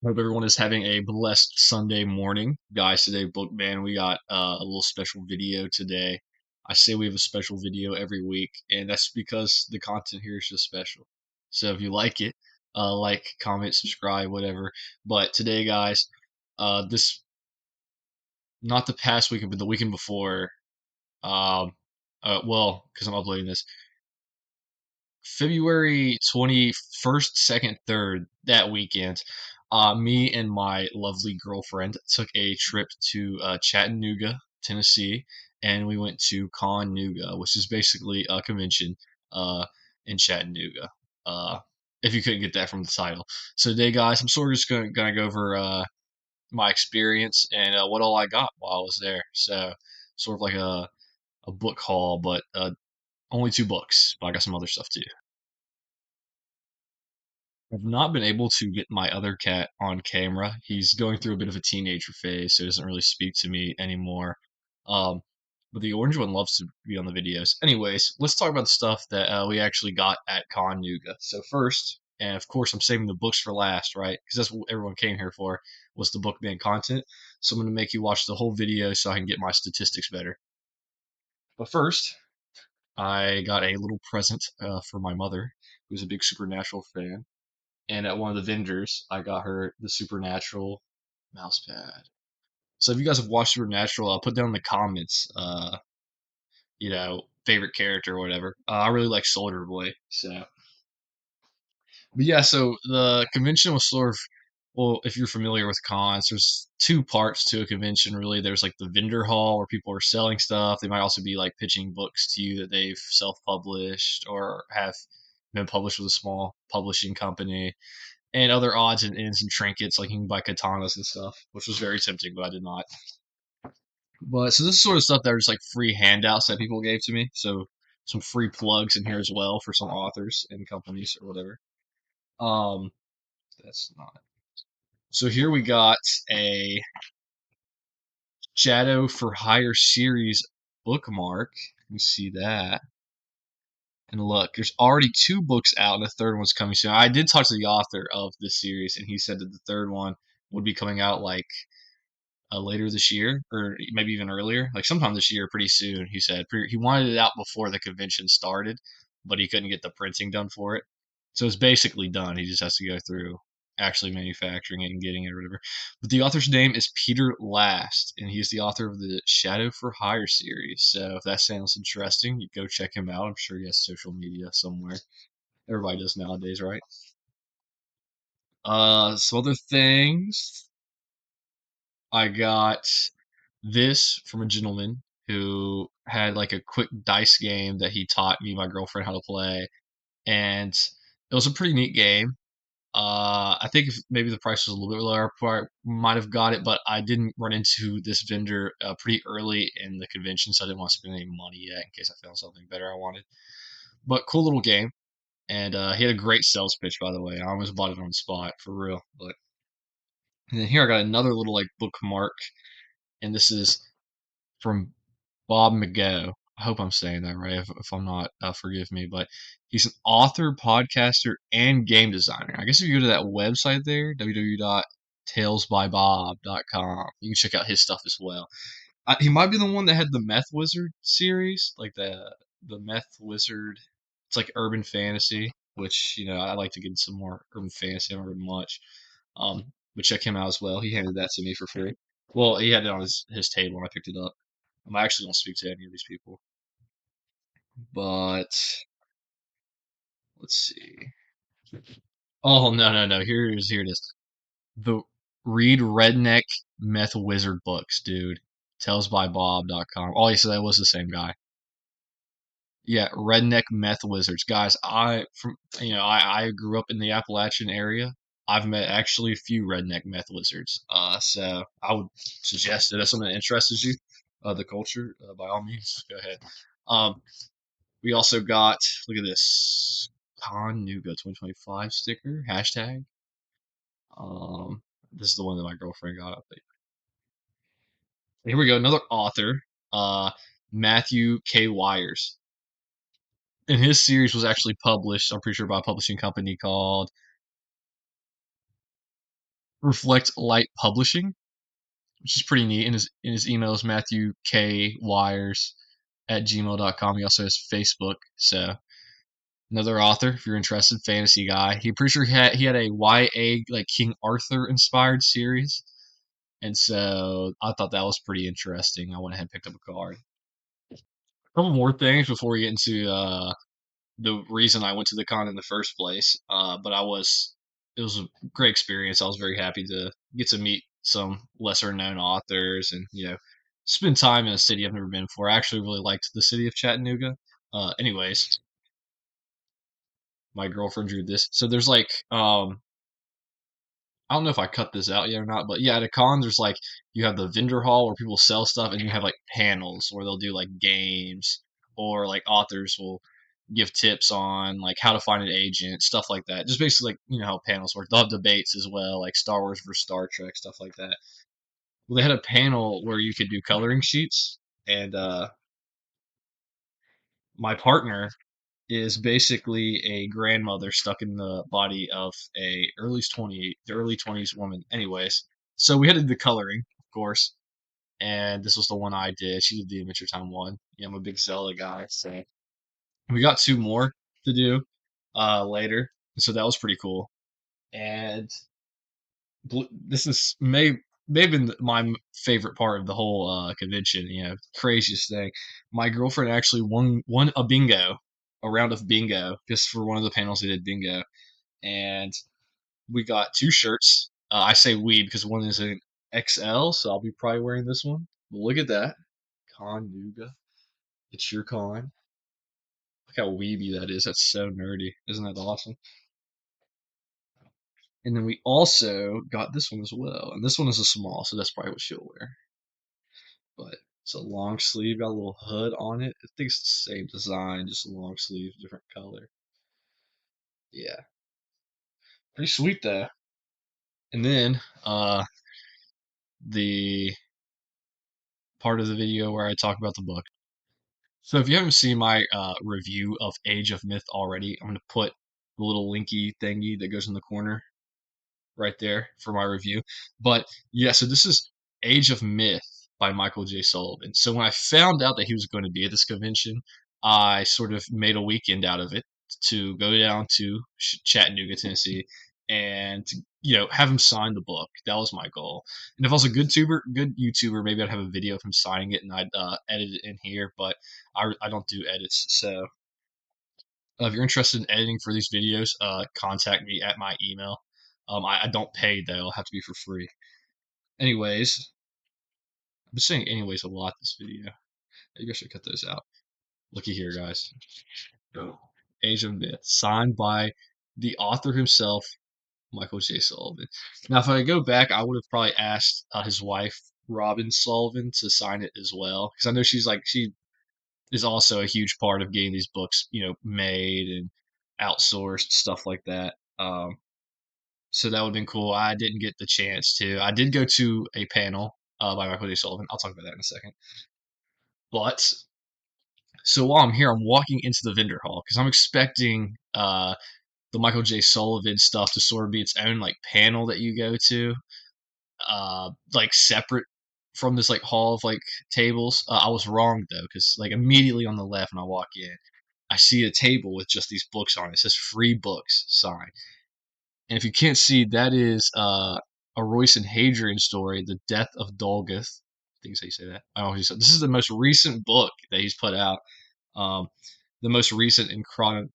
Hope everyone is having a blessed Sunday morning. Guys, today, BookMan, we got a little special video today. I say we have a special video every week, and that's because the content here is just special. So if you like it, like, comment, subscribe, whatever. But today, guys, this, not the past weekend, but the weekend before, um, well, because I'm uploading this, February 21st, 2nd, 3rd, that weekend, me and my lovely girlfriend took a trip to Chattanooga, Tennessee, and we went to Con Nooga, which is basically a convention uh, in Chattanooga. Uh, if you couldn't get that from the title. So today, guys, I'm sort of just gonna go over my experience and what all I got while I was there. So sort of like a book haul, but only two books. But I got some other stuff too. I've not been able to get my other cat on camera. He's going through a bit of a teenager phase, so he doesn't really speak to me anymore. Um, but the orange one loves to be on the videos. Anyways, let's talk about the stuff that we actually got at Con Nooga. So first, and of course I'm saving the books for last, right? Because that's what everyone came here for, was the BookMan content. So I'm going to make you watch the whole video so I can get my statistics better. But first, I got a little present for my mother, who's a big Supernatural fan. And at one of the vendors, I got her the Supernatural mouse pad. So if you guys have watched Supernatural, I'll put down in the comments, favorite character or whatever. I really like Soldier Boy. But yeah, so the convention was sort of, well, if you're familiar with cons, there's two parts to a convention really. There's like the vendor hall where people are selling stuff. They might also be like pitching books to you that they've self-published or have been published with a small publishing company, and other odds and ends and trinkets, like you can buy katanas and stuff, which was very tempting, but I did not. But so this is sort of stuff that are just like free handouts that people gave to me. So some free plugs in here as well for some authors and companies or whatever. Um, that's not. So here we got a Shadow for Hire series bookmark. You see that. And look, there's already two books out, and the third one's coming soon. I did talk to the author of this series, and he said that the third one would be coming out like later this year, or maybe even earlier, like sometime this year, pretty soon. He said he wanted it out before the convention started, but he couldn't get the printing done for it, so it's basically done. He just has to go through actually manufacturing it and getting it or whatever. But the author's name is Peter Last, and he's the author of the Shadow for Hire series. So if that sounds interesting, you go check him out. I'm sure he has social media somewhere. Everybody does nowadays, right? Some other things. I got this from a gentleman who had like a quick dice game that he taught me and my girlfriend how to play, and it was a pretty neat game. I think if maybe the price was a little bit lower, I might have got it, but I didn't run into this vendor pretty early in the convention, so I didn't want to spend any money yet in case I found something better I wanted. But cool little game, and he had a great sales pitch, by the way. I almost bought it on the spot for real. But and then here I got another little like bookmark, and this is from Bob McGo. I hope I'm saying that right. If I'm not, forgive me. But he's an author, podcaster, and game designer. I guess if you go to that website there, www.talesbybob.com, you can check out his stuff as well. He might be the one that had the Meth Wizard series, like the Meth Wizard. It's like urban fantasy, which I like to get some more urban fantasy. I haven't read much, but check him out as well. He handed that to me for free. Well, he had it on his table, and I picked it up. I actually don't speak to any of these people, but let's see. Oh no! Here it is. The Read Redneck Meth Wizard books, dude. Tellsbybob.com. Oh, yeah, so that was the same guy. Yeah, Redneck Meth Wizards, guys. I grew up in the Appalachian area. I've met actually a few redneck meth wizards. So I would suggest that if something that interests you, the culture, by all means, go ahead. Um, We also got, look at this, Con Nooga 2025 sticker, hashtag. Um, this is the one that my girlfriend got. Here we go, another author, uh, Matthew K. Wires. And his series was actually published, I'm pretty sure, by a publishing company called, Reflect Light Publishing, which is pretty neat. In his email is Matthew K. Wires at gmail.com. He also has Facebook. So another author, if you're interested, fantasy guy. He pretty sure he had a YA like King Arthur inspired series. And so I thought that was pretty interesting. I went ahead and picked up a card. A couple more things before we get into the reason I went to the con in the first place. But it was a great experience. I was very happy to get to meet some lesser known authors and, spend time in a city I've never been before. I actually really liked the city of Chattanooga. Anyways, my girlfriend drew this. So there's like, I don't know if I cut this out yet or not, but yeah, at a con, there's like, you have the vendor hall where people sell stuff, and you have like panels where they'll do like games, or like authors will give tips on like how to find an agent, stuff like that. Just basically like, how panels work. They'll have debates as well, like Star Wars versus Star Trek, stuff like that. Well, they had a panel where you could do coloring sheets, and my partner is basically a grandmother stuck in the body of a early 20s woman. Anyways, so we had to do the coloring, of course, and this was the one I did. She did the Adventure Time one. Yeah, I'm a big Zelda guy, so we got two more to do later, so that was pretty cool. And this is maybe my favorite part of the whole convention. Craziest thing. My girlfriend actually won a round of bingo, just for one of the panels they did bingo, and we got two shirts. I say we because one is an XL, so I'll be probably wearing this one. But look at that, Con Nooga. It's your con. Look how weeby that is. That's so nerdy. Isn't that awesome? And then we also got this one as well. And this one is a small, so that's probably what she'll wear. But it's a long sleeve, got a little hood on it. I think it's the same design, just a long sleeve, different color. Yeah, pretty sweet though. And then the part of the video where I talk about the book. So if you haven't seen my review of Age of Myth already, I'm gonna put the little linky thingy that goes in the corner right there for my review. But yeah, so this is Age of Myth by Michael J. Sullivan. So when I found out that he was going to be at this convention, I sort of made a weekend out of it to go down to Chattanooga, Tennessee, and have him sign the book. That was my goal. And if I was a good YouTuber, maybe I'd have a video of him signing it and I'd edit it in here. But I don't do edits, so if you're interested in editing for these videos, contact me at my email. I don't pay though; it'll have to be for free. Anyways, I've been saying anyways a lot this video. Maybe I should cut those out. Looky here, guys. Go. Age of Myth, signed by the author himself, Michael J. Sullivan. Now, if I go back, I would have probably asked his wife, Robin Sullivan, to sign it as well, because I know she is also a huge part of getting these books, made and outsourced, stuff like that. So that would have been cool. I didn't get the chance to. I did go to a panel by Michael J. Sullivan. I'll talk about that in a second. But so while I'm here, I'm walking into the vendor hall because I'm expecting the Michael J. Sullivan stuff to sort of be its own like panel that you go to, like separate from this like hall of like tables. I was wrong though, because like immediately on the left when I walk in, I see a table with just these books on it. It says free books sign. And if you can't see, that is a Royce and Hadrian story, The Death of Dolgoth. I think that's how you say that. I don't know how you say. This is the most recent book that he's put out. Um, the most recent in chronology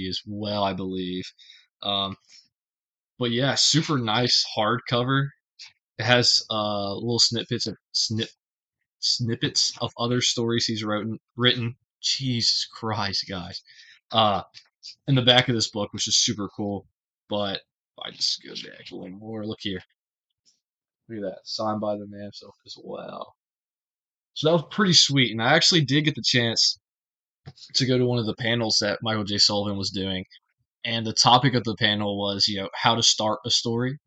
as well, I believe. Um, but yeah, super nice hardcover. It has little snippets of other stories he's written. Jesus Christ, guys! Uh, in the back of this book, which is super cool. But if I just go back a little more, look here. Look at that, signed by the man himself as well. So that was pretty sweet, and I actually did get the chance to go to one of the panels that Michael J. Sullivan was doing, and the topic of the panel was, how to start a story.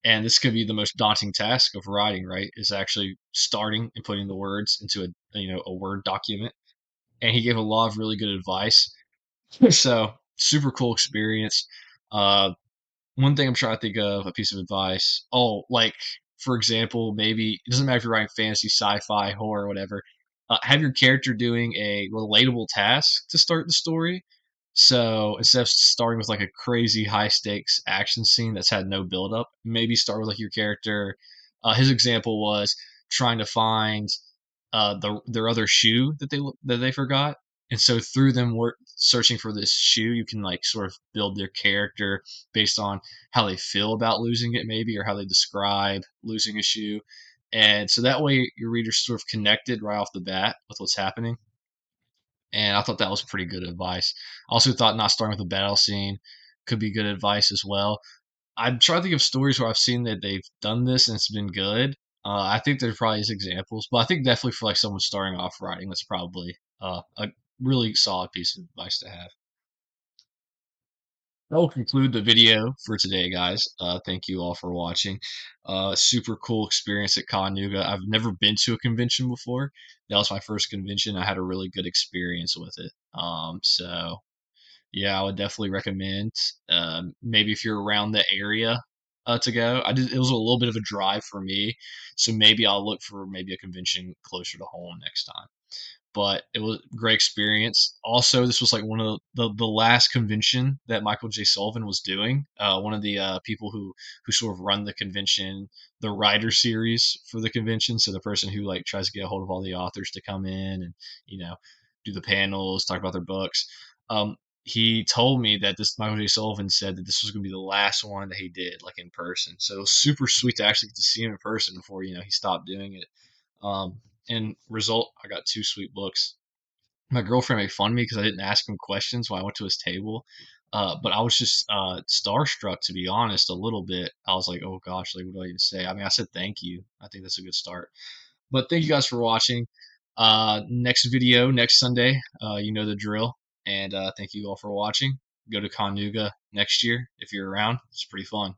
And this could be the most daunting task of writing, right? Is actually starting and putting the words into a Word document. And he gave a lot of really good advice. So super cool experience. one thing I'm trying to think of, a piece of advice. Oh, like for example, maybe it doesn't matter if you're writing fantasy, sci-fi, horror, whatever. Have your character doing a relatable task to start the story. So instead of starting with like a crazy high stakes action scene that's had no build up, maybe start with like your character. His example was trying to find their other shoe that they forgot, and so through them work searching for this shoe, you can like sort of build their character based on how they feel about losing it, maybe, or how they describe losing a shoe. And so that way your reader's sort of connected right off the bat with what's happening. And I thought that was pretty good advice. I also thought not starting with a battle scene could be good advice as well. I'm trying to think of stories where I've seen that they've done this and it's been good. I think there probably is examples, but I think definitely for like someone starting off writing, that's probably a really solid piece of advice to have. That will conclude the video for today, guys. Thank you all for watching. Super cool experience at Con Nooga. I've never been to a convention before. That was my first convention. I had a really good experience with it. So yeah, I would definitely recommend. Maybe if you're around the area to go. It was a little bit of a drive for me, so maybe I'll look for maybe a convention closer to home next time. But it was a great experience. Also, this was like one of the last convention that Michael J. Sullivan was doing. One of the people who sort of run the convention, the writer series for the convention. So the person who like tries to get a hold of all the authors to come in and you know do the panels, talk about their books. He told me that this Michael J. Sullivan said that this was going to be the last one that he did like in person. So it was super sweet to actually get to see him in person before he stopped doing it. And result, I got two sweet books. My girlfriend made fun of me because I didn't ask him questions when I went to his table. But I was just starstruck, to be honest, a little bit. I was like, oh gosh, like, what do I even say? I mean, I said thank you. I think that's a good start. But thank you guys for watching. Next video, next Sunday. You know the drill. And thank you all for watching. Go to Con Nooga next year if you're around. It's pretty fun.